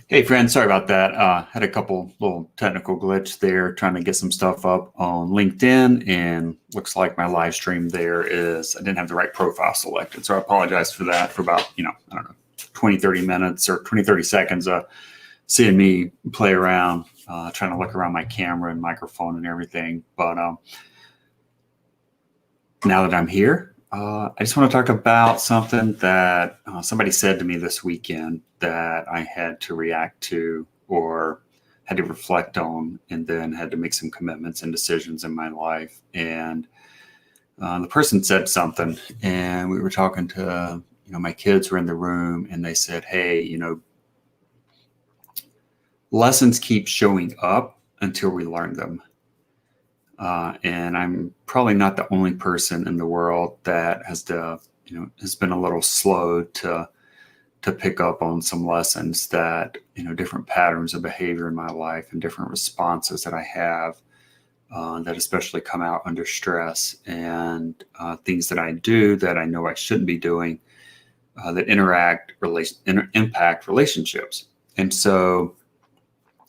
Hey, friend, sorry about that. Had a couple little technical glitch there trying to get some stuff up on LinkedIn, and looks like my live stream there I didn't have the right profile selected. So I apologize for that for about, I don't know, 20, 30 minutes or 20, 30 seconds of seeing me play around, trying to look around my camera and microphone and everything. But now that I'm here, I just want to talk about something that somebody said to me this weekend that I had to react to or had to reflect on, and then had to make some commitments and decisions in my life. And the person said something, and we were talking to, my kids were in the room, and they said, hey, lessons keep showing up until we learn them. And I'm probably not the only person in the world that has been a little slow to pick up on some lessons that, different patterns of behavior in my life and different responses that I have that especially come out under stress, and things that I do that I know I shouldn't be doing that impact relationships. And so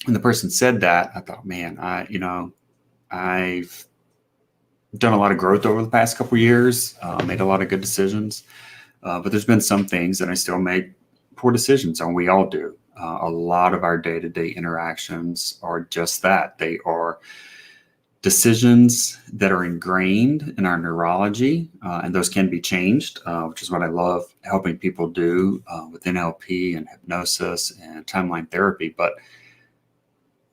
when the person said that, I thought, man, I've done a lot of growth over the past couple of years, made a lot of good decisions, but there's been some things that I still make poor decisions on. We all do. A lot of our day-to-day interactions are just that. They are decisions that are ingrained in our neurology, and those can be changed, which is what I love helping people do with NLP and hypnosis and timeline therapy. But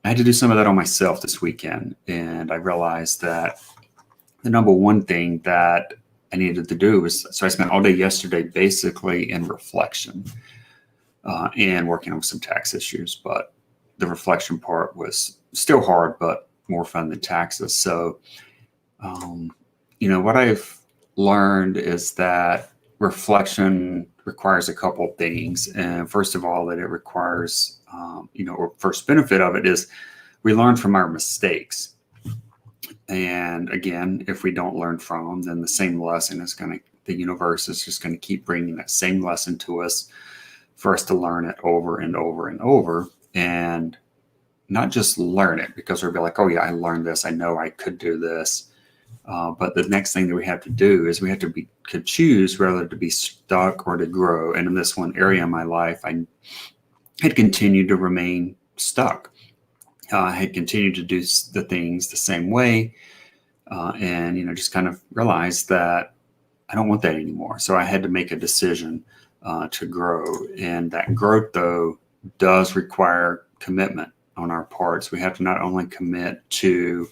I had to do some of that on myself this weekend, and I realized that the number one thing that I needed to do was, so I spent all day yesterday basically in reflection and working on some tax issues, but the reflection part was still hard, but more fun than taxes. So, what I've learned is that reflection requires a couple of things. And first of all, that it requires, or first benefit of it is we learn from our mistakes. And again, if we don't learn from them, then the same lesson the universe is just going to keep bringing that same lesson to us for us to learn it over and over and over. And not just learn it because we'll be like, oh yeah, I learned this. I know I could do this. But the next thing that we have to do is we have to choose whether to be stuck or to grow. And in this one area of my life, I had continued to remain stuck. I had continued to do the things the same way. And, just kind of realized that I don't want that anymore. So I had to make a decision to grow. And that growth, though, does require commitment on our parts. We have to not only commit to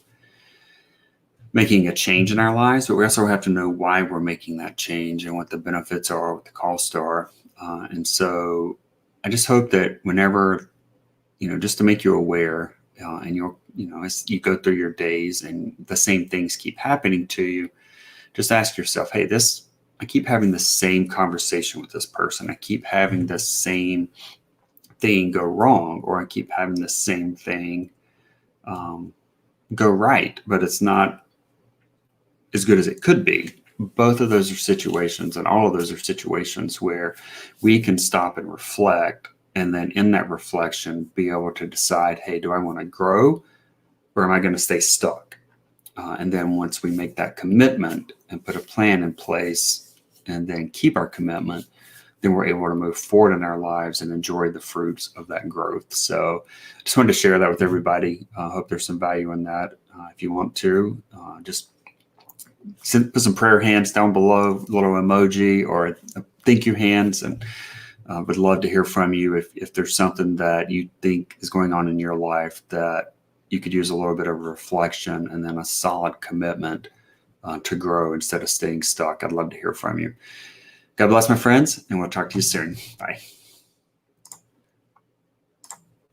making a change in our lives, but we also have to know why we're making that change and what the benefits are, what the costs are. And so I just hope that whenever, just to make you aware, and as you go through your days and the same things keep happening to you, just ask yourself, hey, I keep having the same conversation with this person. I keep having the same thing go wrong, or I keep having the same thing go right, but it's not as good as it could be. Both of those are situations, and all of those are situations where we can stop and reflect, and then in that reflection be able to decide, hey, do I want to grow or am I going to stay stuck? And then once we make that commitment and put a plan in place and then keep our commitment, then we're able to move forward in our lives and enjoy the fruits of that growth. So I just wanted to share that with everybody. I hope there's some value in that. If you want to, just put some prayer hands down below, little emoji or thank you hands, and would love to hear from you if there's something that you think is going on in your life that you could use a little bit of reflection and then a solid commitment to grow instead of staying stuck. I'd love to hear from you. God bless, my friends, and we'll talk to you soon. Bye.